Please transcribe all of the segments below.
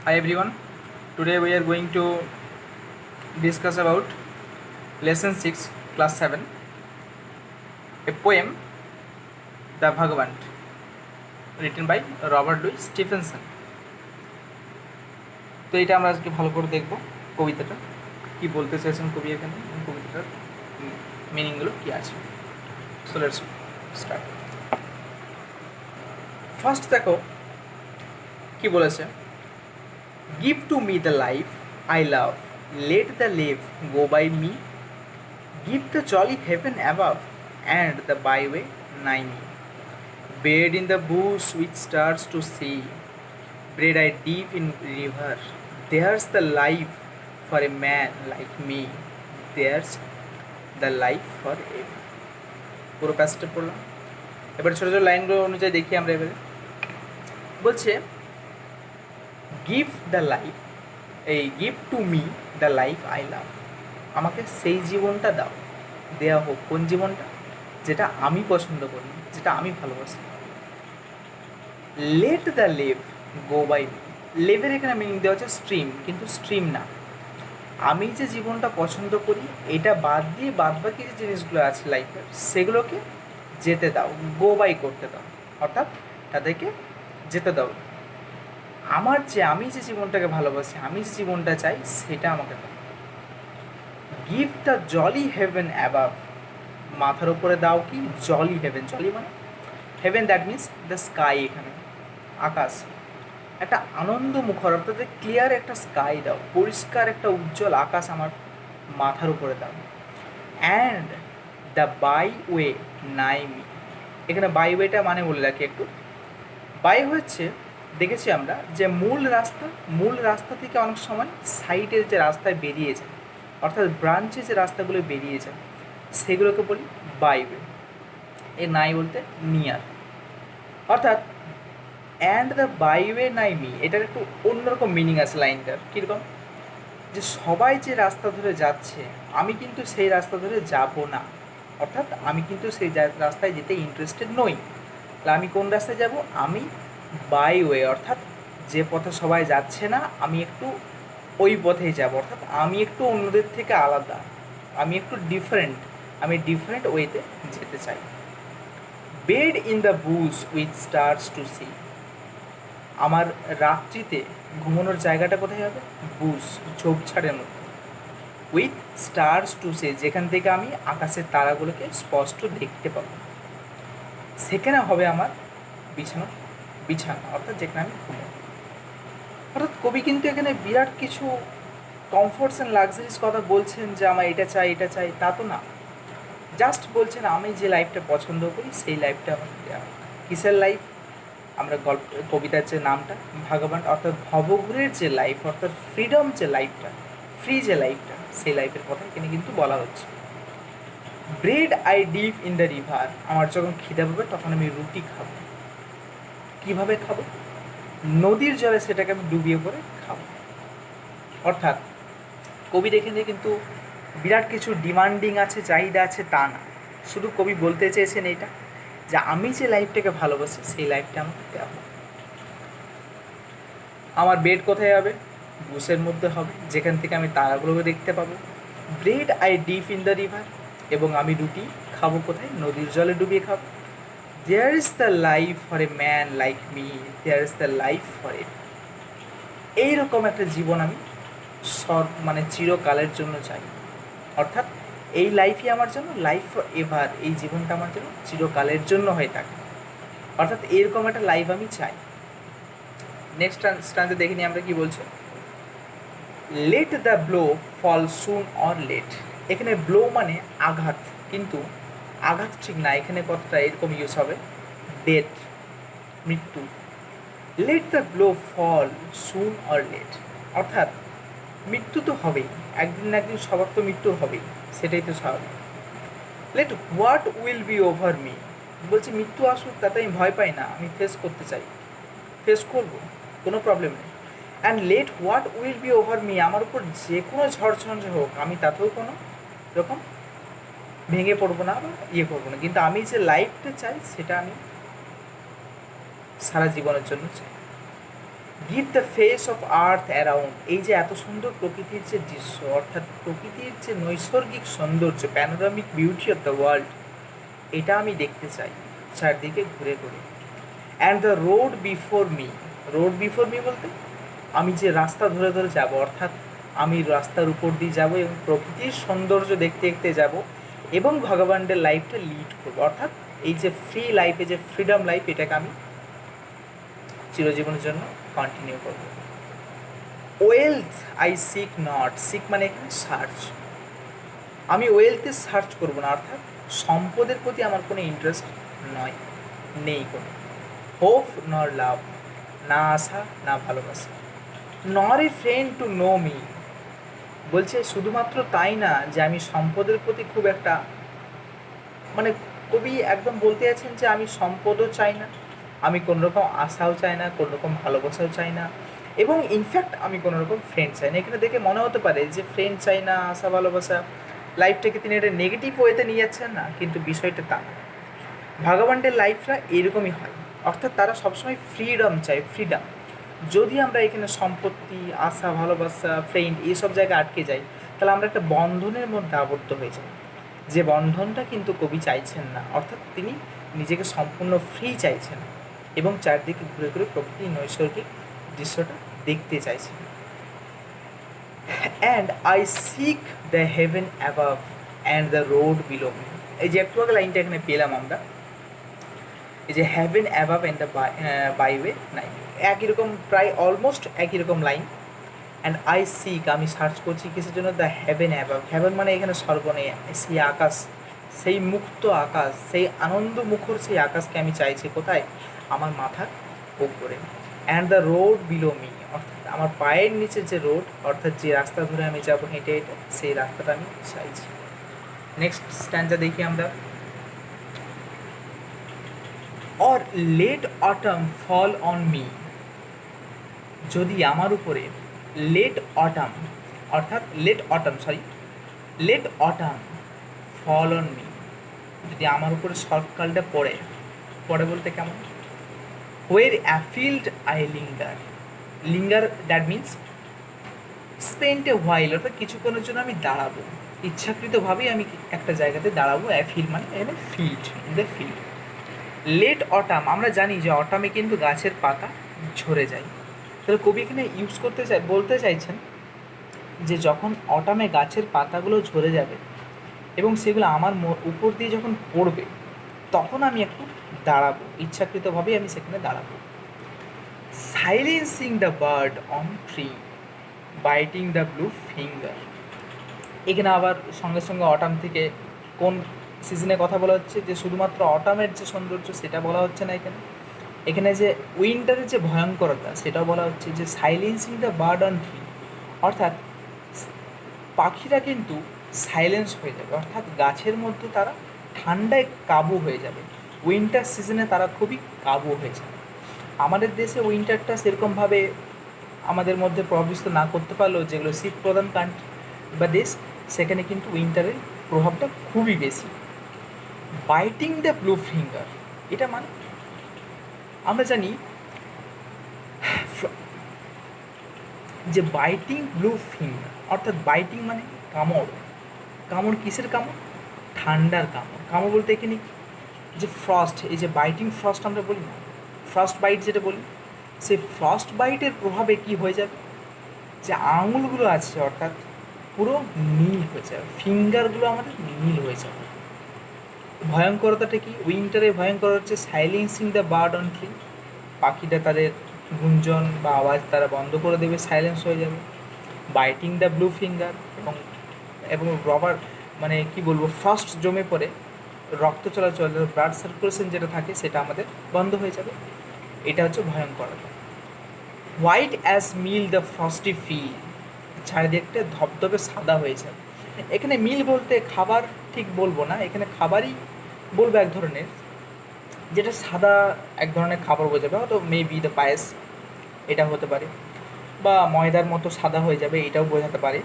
Hi everyone. Today we are going to discuss about lesson 6 class 7, a poem, The Bhagavant, written by Robert Louis Stevenson. তো এটা আমরা আজকে ভালো করে দেখব কবিতাটা কি বলতে চাইছেন কবি এখানে, কবিতাটার মিনিংগুলো কি আছে। So let's start. ফার্স্ট দেখো কি বলেছে, Give to me the life I love, let the life go by me. Give the jolly heaven above and the byway nigh me. Buried in the bush with stars to see, bred I deep in river. There's the life for a man like me. There's the life for ever. পুরো প্যাসেজটা পড়লাম। এবার ছোটো ছোটো লাইনগুলো অনুযায়ী দেখি আমরা। এবারে বলছে গিভ দ্য লাইফ, এই give to me the life I love, আমাকে সেই জীবনটা দাও, দেওয়া হোক। কোন জীবনটা? যেটা আমি পছন্দ করি, যেটা আমি ভালোবাসি। Let the leave go by me, লেভের এখানে মিনিং দেওয়া হচ্ছে স্ট্রিম, কিন্তু স্ট্রিম না। আমি যে জীবনটা পছন্দ করি এটা বাদ দিয়ে বাদবাকি যে জিনিসগুলো আছে লাইফের সেগুলোকে যেতে দাও, গো বাই করতে দাও, অর্থাৎ তাদেরকে যেতে দাও। আমি যে জীবনটাকে ভালোবাসি, আমি যে জীবনটা চাই সেটা আমাকে দাও। Give the jolly heaven above, মাথার উপরে দাও কি জলি হেভেন, জলি মানে heaven, that means the sky, এখানে আকাশ, একটা আনন্দ মুখর অর্থাৎ ক্লিয়ার একটা স্কাই দাও, পরিষ্কার একটা উজ্জ্বল আকাশ আমার মাথার উপরে দাও। অ্যান্ড দ্য বাই ওয়ে নাই মি, এখানে বাই ওয়েটা মানে বলে রাখি একটু। বাই হচ্ছে, দেখেছি আমরা যে মূল রাস্তা থেকে অনেক সময় সাইডের যে রাস্তায় বেরিয়ে যায়, অর্থাৎ ব্রাঞ্চে যে রাস্তাগুলো বেরিয়ে যায় সেগুলোকে বলি বাইওয়ে। এ নাই বলতে নিয়ার, অর্থাৎ অ্যান্ড দ্য বাইওয়ে নাই মি, এটার একটু অন্যরকম মিনিং আছে লাইনটার। কীরকম? যে সবাই যে রাস্তা ধরে যাচ্ছে আমি কিন্তু সেই রাস্তা ধরে যাব না, অর্থাৎ আমি কিন্তু সেই রাস্তায় যেতে ইন্টারেস্টেড নই। তাহলে আমি কোন রাস্তায় যাব? আমি বাইওয়ে, অর্থাৎ যে পথে সবাই যাচ্ছে না আমি একটু ওই পথেই যাব, অর্থাৎ আমি একটু অন্যদের থেকে আলাদা, আমি একটু ডিফারেন্ট, আমি ডিফারেন্ট ওয়েতে যেতে চাই। Bed in the bush with stars to see, আমার রাত্রিতে ঘুমানোর জায়গাটা কোথায় হবে? বুশ, ঝোপঝাড়ের মধ্যে। উইথ স্টার্স টু সি, যেখান থেকে আমি আকাশের তারাগুলোকে স্পষ্ট দেখতে পাবো। সেখানে হবে আমার বিছানা, অর্থাৎ যেখানে আমি ঘুমাবো। অর্থাৎ কবি কিন্তু এখানে বিরাট কিছু কমফোর্টস অ্যান্ড লাক্সারিজ কথা বলছেন যে আমার এটা চাই, তা তো না। জাস্ট বলছেন আমি যে লাইফটা পছন্দ করি সেই লাইফটা আমাকে দেওয়া। কিসের লাইফ? আমরা কবিতার যে নামটা ভাগবান, অর্থাৎ ভবঘুরের যে লাইফ, অর্থাৎ ফ্রিডম যে লাইফটা, ফ্রি যে লাইফটা, সেই লাইফের কথা এখানে কিন্তু বলা হচ্ছে। Bread I dip in the river, আমার যখন খিদে পাবে তখন আমি রুটি খাবো। কীভাবে খাবো? নদীর জলে সেটাকে আমি ডুবিয়ে পরে খাবো। অর্থাৎ কবির এখানে কিন্তু বিরাট কিছু ডিমান্ডিং আছে, চাহিদা আছে তা না, শুধু কবি বলতে চেয়েছেন এইটা যে আমি যে লাইফটাকে ভালোবাসি সেই লাইফটা আমাকে দেওয়া হবে। আমার বেড কোথায় হবে? বুশের মধ্যে হবে, যেখান থেকে আমি তারাগুলোকে দেখতে পাবো। Bread I dip in the river, এবং আমি রুটি খাবো কোথায়? নদীর জলে ডুবিয়ে খাবো। There is the life for a man like me, there is the life for a, এইরকম একটা জীবন আমি চিরকালের জন্য চাই। অর্থাৎ এই লাইফই আমার জন্য লাইফ ফর এভার, এই জীবনটা আমার জন্য চিরকালের জন্য হয়ে থাকে, অর্থাৎ এরকম একটা লাইফ আমি চাই। নেক্সট স্ট্যান্সে দেখে নিই আমরা কি বলছে। Let the blow fall soon or late, এখানে ব্লো মানে আঘাত, কিন্তু আঘাত ঠিক না, এখানে কথাটা এরকম ইউজ হবে ডেথ, মৃত্যু। Let the blow fall soon or late, অর্থাৎ মৃত্যু তো হবেই, একদিন না একদিন সবার তো মৃত্যু হবেই, সেটাই তো স্বাভাবিক। Let what will be over me, বলছি মৃত্যু আসুক তাতে আমি ভয় পাই না, আমি ফেস করতে চাই, ফেস করবো, কোনো প্রবলেম নেই। And let what will be over me, আমার উপর যে কোনো ঝড়ঝঞ্ঝা হোক আমি তাতেও কোনো রকম ভেঙে পড়বো না বা করবো না, কিন্তু আমি যে লাইফটা চাই সেটা আমি সারা জীবনের জন্য চাই। Give the face of earth around, এই যে এত সুন্দর প্রকৃতির যে দৃশ্য, অর্থাৎ প্রকৃতির যে নৈসর্গিক সৌন্দর্য, panoramic beauty of the world, এটা আমি দেখতে চাই চারদিকে ঘুরে ঘুরে। And the road before me, road before me বলতে আমি যে রাস্তা ধরে ধরে যাব, অর্থাৎ আমি রাস্তার উপর দিয়ে যাব এবং প্রকৃতির সৌন্দর্য দেখতে দেখতে যাব এবং ভগবানের লাইফটা লিড করবো, অর্থাৎ এই যে ফ্রি লাইফে যে ফ্রিডম লাইফ, এটাকে আমি চিরজীবনের জন্য কন্টিনিউ করব। Wealth I seek not, seek মানে এখানে সার্চ, আমি ওয়েলথে সার্চ করবো না, অর্থাৎ সম্পদের প্রতি আমার কোনো ইন্টারেস্ট নয়, নেই কোনো। হোপ নর লাভ, না আশা না ভালোবাসা। নর a friend to know me, বলছে শুধুমাত্র তাই না যে আমি সম্পদের প্রতি খুব একটা, মানে কবি একদম বলতে আছেন যে আমি সম্পদও চাই না, আমি কোনো রকম আশাও চাই না, কোনো রকম ভালোবাসাও চাই না, এবং ইনফ্যাক্ট আমি কোনো রকম ফ্রেন্ড চাই না। এখানে দেখে মনে হতে পারে যে ফ্রেন্ড চাই না, আশা ভালোবাসা, লাইফটাকে তিনি একটা নেগেটিভ ওয়েতে নিয়ে যাচ্ছেন না, কিন্তু বিষয়টা তা না। ভগবানের লাইফটা এরকমই হয়, অর্থাৎ তারা সবসময় ফ্রিডম চায়, ফ্রিডম। যদি আমরা এখানে সম্পত্তি, আশা, ভালোবাসা, ফ্রেন্ড এইসব জায়গায় আটকে যাই, তাহলে আমরা একটা বন্ধনের মধ্যে আবদ্ধ হয়ে যাই, যে বন্ধনটা কিন্তু কবি চাইছেন না, অর্থাৎ তিনি নিজেকে সম্পূর্ণ ফ্রি চাইছেন এবং চারদিকে ঘুরে ঘুরে প্রকৃতির নৈসর্গিক দৃশ্যটা দেখতে চাইছেন। And I sick the haven above and the road below me, এই যে একটু আগে লাইনটা এখানে পেলাম আমরা, এই যে হ্যাভেন অ্যাবাভ অ্যান্ড দ্য বাইওয়ে নাই, একই রকম, প্রায় অলমোস্ট একই রকম লাইন। অ্যান্ড আই সিক, আমি সার্চ করছি কিসের জন্য, দ্য হ্যাভেন অ্যাবাভ, হ্যাভেন মানে এখানে স্বর্গনে, সেই আকাশ, সেই মুক্ত আকাশ, সেই আনন্দ মুখর সেই আকাশকে আমি চাইছি কোথায়, আমার মাথার উপরে। And the road below me, অর্থাৎ আমার পায়ের নিচে যে রোড, অর্থাৎ যে রাস্তা ধরে আমি যাবো হেঁটে হেঁটে, সেই রাস্তাটা আমি চাইছি। নেক্সট স্ট্যান্ডটা দেখি আমরা। Or let autumn fall on me, যদি আমার উপরে লেট অটাম, অর্থাৎ let autumn fall on me, যদি আমার উপরে শরৎকালটা পড়ে, পড়ে বলতে কেমন, where afield I linger, linger that means spend a while, অর্থাৎ কিছুক্ষণের জন্য আমি দাঁড়াবো, ইচ্ছাকৃতভাবেই আমি একটা জায়গাতে দাঁড়াবো। অ্যাফিল মানে এখানে field, in the field. Let autumn, আমরা জানি যে অটামে কিন্তু গাছের পাতা ঝরে যায়, তাহলে কবি এখানে ইউজ করতে চাই, বলতে চাইছেন যে যখন অটামে গাছের পাতাগুলো ঝরে যাবে এবং সেগুলো আমার উপর দিয়ে যখন পড়বে, তখন আমি একটু দাঁড়াবো, ইচ্ছাকৃতভাবেই আমি সেখানে দাঁড়াবো। Silencing the bird on tree, biting the blue finger, এখানে আবার সঙ্গে সঙ্গে অটাম থেকে কোন সিজনে কথা বলা হচ্ছে, যে শুধুমাত্র অটামের যে সৌন্দর্য সেটা বলা হচ্ছে না এখানে, এখানে যে উইন্টারের যে ভয়ঙ্করতা সেটাও বলা হচ্ছে, যে silencing the bird on tree, অর্থাৎ পাখিরা কিন্তু সাইলেন্স হয়ে যাবে, অর্থাৎ গাছের মধ্যে তারা ঠান্ডায় কাবু হয়ে যাবে, উইন্টার সিজনে তারা খুবই কাবু হয়ে যাবে। আমাদের দেশে উইন্টারটা সেরকমভাবে আমাদের মধ্যে প্রভাবিত না করতে পারলেও যেগুলো শীত প্রধান কান্ট্রি বা দেশ, সেখানে কিন্তু উইন্টারের প্রভাবটা খুবই বেশি। বাইটিং দ্য ব্লু ফিঙ্গার, এটা মানে আমরা জানি যে বাইটিং ব্লু ফিঙ্গার, অর্থাৎ বাইটিং মানে কামড়, কামড় কিসের কামড়, ঠান্ডার কামড়। কামড় বলতে এখানে যে ফ্রস্ট, এই যে বাইটিং ফ্রস্ট আমরা বলি না, ফ্রস্ট বাইট যেটা বলি, সেই ফ্রস্ট বাইটের প্রভাবে কি হয়ে যাবে, যে আঙুলগুলো আছে অর্থাৎ পুরো নীল হয়ে যাবে, ফিঙ্গারগুলো আমাদের নীল হয়ে যাবে। ভয়ঙ্করতাটা কি, উইন্টারে ভয়ঙ্কর হচ্ছে silencing the bird on tree, পাখিটা তাদের গুঞ্জন বা আওয়াজ তারা বন্ধ করে দেবে, সাইলেন্স হয়ে যাবে। বাইটিং দ্য ব্লু ফিঙ্গার, এবং এবং রবার মানে কি বলবো, ফ্রস্ট জমে পড়ে রক্ত চলাচল, ব্লাড সার্কুলেশন যেটা থাকে সেটা আমাদের বন্ধ হয়ে যাবে, এটা হচ্ছে ভয়ঙ্করতা। White as meal the frosty field, চারিদিকটা ধবধবে সাদা হয়ে যাবে। এখানে মিল বলতে খাবার ঠিক বলবো না, এখানে খাবারই বলবো এক ধরনের, যেটা সাদা এক ধরনের খাবার বোঝাবে, হয়তো মেবি দ্য পায়েস এটা হতে পারে, বা ময়দার মতো সাদা হয়ে যাবে এটাও বোঝাতে পারে।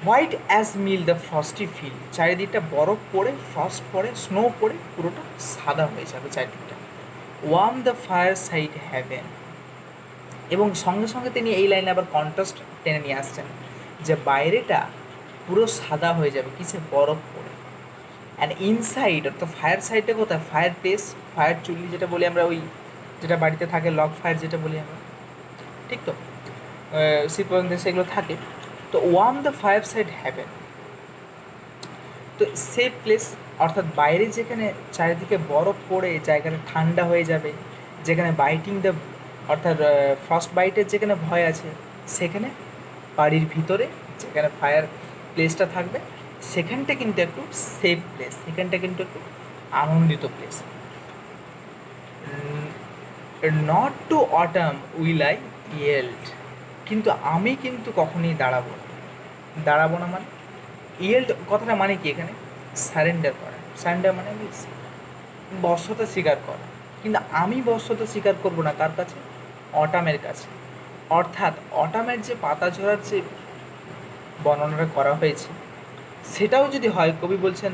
White as meal the frosty field, চারিদিকটা বরফ পড়ে, ফ্রস্ট পড়ে, স্নো পড়ে পুরোটা সাদা হয়ে যাবে চারিদিকটা। Warm the fireside haven, এবং সঙ্গে সঙ্গে তিনি এই লাইনে আবার কন্ট্রাস্ট টেনে নিয়ে আসছেন যে বাইরেটা পুরো সাদা হয়ে যাবে কিসে, বরফ পড়ে, অ্যান্ড ইনসাইড অর্থাৎ ফায়ার সাইডে কোথায়, ফায়ার প্লেস, ফায়ার চুল্লি যেটা বলি আমরা, ওই যেটা বাড়িতে থাকে লগ ফায়ার যেটা বলি আমরা, ঠিক তো, শীত পর্যন্ত সেগুলো থাকে। তো warm the fireside haven, তো সেফ প্লেস অর্থাৎ বাইরে যেখানে চারিদিকে বরফ পড়ে জায়গাটা ঠান্ডা হয়ে যাবে, যেখানে বাইটিং দ্য অর্থাৎ ফ্রস্ট বাইটের যেখানে ভয় আছে, সেখানে বাড়ির ভিতরে যেখানে ফায়ার প্লেসটা থাকবে সেখানটা কিন্তু একটু সেফ প্লেস, সেখানটা কিন্তু একটু আনন্দিত place. Not to autumn will I yield, কিন্তু আমি কিন্তু কখনোই দাঁড়াবো না, দাঁড়াবো না মানে ইয়েল্ড কথাটা মানে কি এখানে, সারেন্ডার করা, সারেন্ডার মানে বশ্যতা স্বীকার করা, কিন্তু আমি বশ্যতা স্বীকার করবো না কার কাছে, অটামের কাছে। অর্থাৎ অটামের যে পাতা ঝরার যে বর্ণনাটা করা হয়েছে সেটাও যদি হয়, কবি বলছেন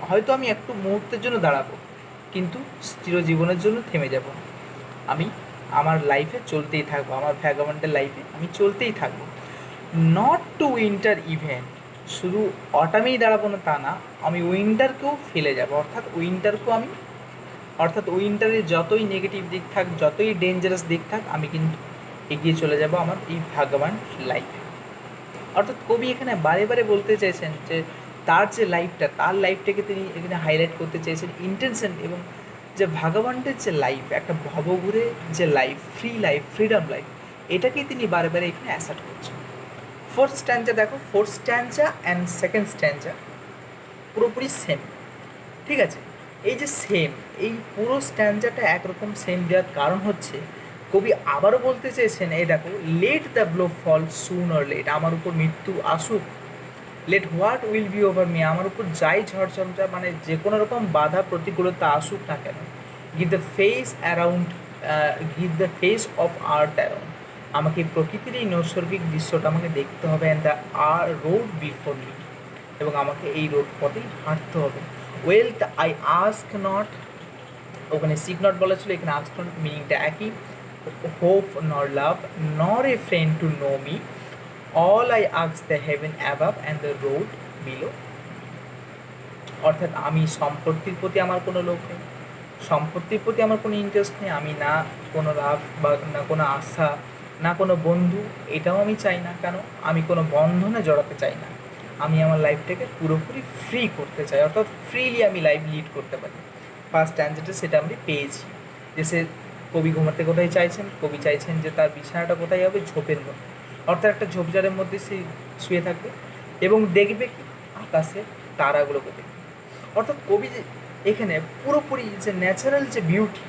হয়তো আমি একটু মুহূর্তের জন্য দাঁড়াবো কিন্তু চিরজীবনের জন্য থেমে যাব না, আমি আমার লাইফে চলতেই থাকবো, আমার ভ্যাগাবন্ডের লাইফে আমি চলতেই থাকবো। নট টু উইন্টার ইভেন, শুধু অটামেই দাঁড়াবো না তা না, আমি উইন্টারকেও ফেলে যাব, অর্থাৎ উইন্টারের যতই নেগেটিভ দিক থাক, যতই ডেঞ্জারাস দিক থাক, আমি কিন্তু এগিয়ে চলে যাব আমার এই ভাগ্যবান লাইফে। অর্থাৎ কবি এখানে বারে বারে বলতে চাইছেন যে তার যে লাইফটা, তার লাইফটাকে তিনি এখানে হাইলাইট করতে চেয়েছেন ইন্টেনশন, এবং যে ভাগাবান্ডের যে লাইফ, একটা ভবঘুরে যে life, free life, freedom life, এটাকেই তিনি বারে বারে এখানে অ্যাসার্ট করছেন। ফোর্থ স্ট্যান্ডা দেখো, ফোর্থ স্ট্যান্ডা অ্যান্ড সেকেন্ড স্ট্যান্ডা পুরোপুরি সেম, ঠিক আছে। এই যে সেম, এই পুরো স্ট্যান্ডাটা একরকম সেম দেওয়ার কারণ হচ্ছে কবি আবারও বলতে চেয়েছেন, এই দেখো, let the blow fall soon or late, আমার উপর মৃত্যু আসুক, let what will be over me, আমার উপর যাই ঝড়ঝঞ্ঝা মানে যে কোনো রকম বাধা প্রতিকূলতা আসুক না কেন, give the face around, give the face of earth around, আমাকে প্রকৃতির এই নৈসর্গিক দৃশ্যটা আমাকে দেখতে হবে, অ্যান্ড দ্য আর রোড বিফোর মি, এবং আমাকে এই রোড পথেই হাঁটতে হবে। ওয়েলথ আই আস্ক নট, ওখানে সিক নট বলা ছিল, এখানে আস্ক নট মিনিংটা একই, হোপ নর লাভ নর a friend to know me, all I ask the haven above and the road below. অর্থাৎ আমি সম্পত্তির প্রতি আমার কোনো লোভ নেই, সম্পত্তির প্রতি আমার কোনো ইন্টারেস্ট নেই, আমি না কোনো লাভ বা না কোনো আশা, না কোনো বন্ধু, এটাও আমি চাই না, কেন আমি কোনো বন্ধনে জড়াতে চাই না, আমি আমার লাইফটাকে পুরোপুরি ফ্রি করতে চাই, অর্থাৎ ফ্রিলি আমি লাইফ লিড করতে পারি। ফার্স্ট অ্যান্সারটা সেটা আমি পেয়েছি, যে সে কবি ঘুমাতে কোথায় চাইছেন, কবি চাইছেন যে তার বিছানাটা কোথায় হবে, ঝোপের মধ্যে, অর্থাৎ একটা ঝোপঝাড়ের মধ্যে সে শুয়ে থাকবে এবং দেখবে কি আকাশে তারাগুলোকে দেখবে। অর্থাৎ কবি যে এখানে পুরোপুরি যে ন্যাচারাল যে বিউটি,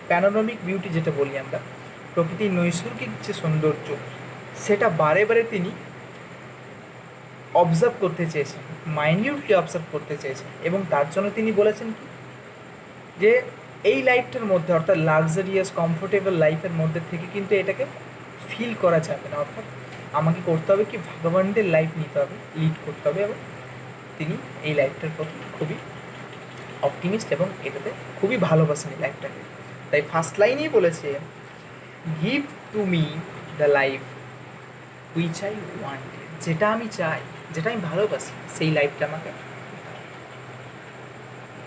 প্যানোরামিক বিউটি যেটা বলি আমরা, প্রকৃতির নৈসর্গিক যে সৌন্দর্য, সেটা বারে বারে তিনি অবজার্ভ করতে চেয়েছেন, মাইনিউটলি অবজার্ভ করতে চেয়েছেন, এবং তার জন্য তিনি বলেছেন কি, যে এই লাইফটার মধ্যে অর্থাৎ লাক্সারিয়াস কমফোর্টেবল লাইফের মধ্যে থেকে কিন্তু এটাকে ফিল করা যাবে না, অর্থাৎ আমাকে করতে হবে কি, ভগবানদের লাইফ নিতে হবে, লিড করতে হবে, এবং তিনি এই লাইফটার প্রতি খুবই অপটিমিস্ট এবং এটাতে খুবই ভালোবাসেন এই লাইফটাকে। তাই ফার্স্ট লাইনেই বলেছে, give to me the life which I want, যেটা আমি চাই, যেটা আমি ভালোবাসি, সেই লাইফটা আমাকে।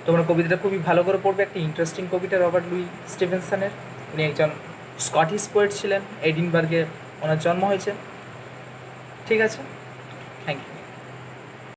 তোমরা কবিতাটা খুবই ভালো করে পড়বে, একটা ইন্টারেস্টিং কবিতা রবার্ট লুই স্টিভেনসনের, উনি একজন স্কটিশ পোয়েট ছিলেন, এডিনবার্গে ওনার জন্ম হয়েছে, ঠিক আছে, থ্যাংক ইউ।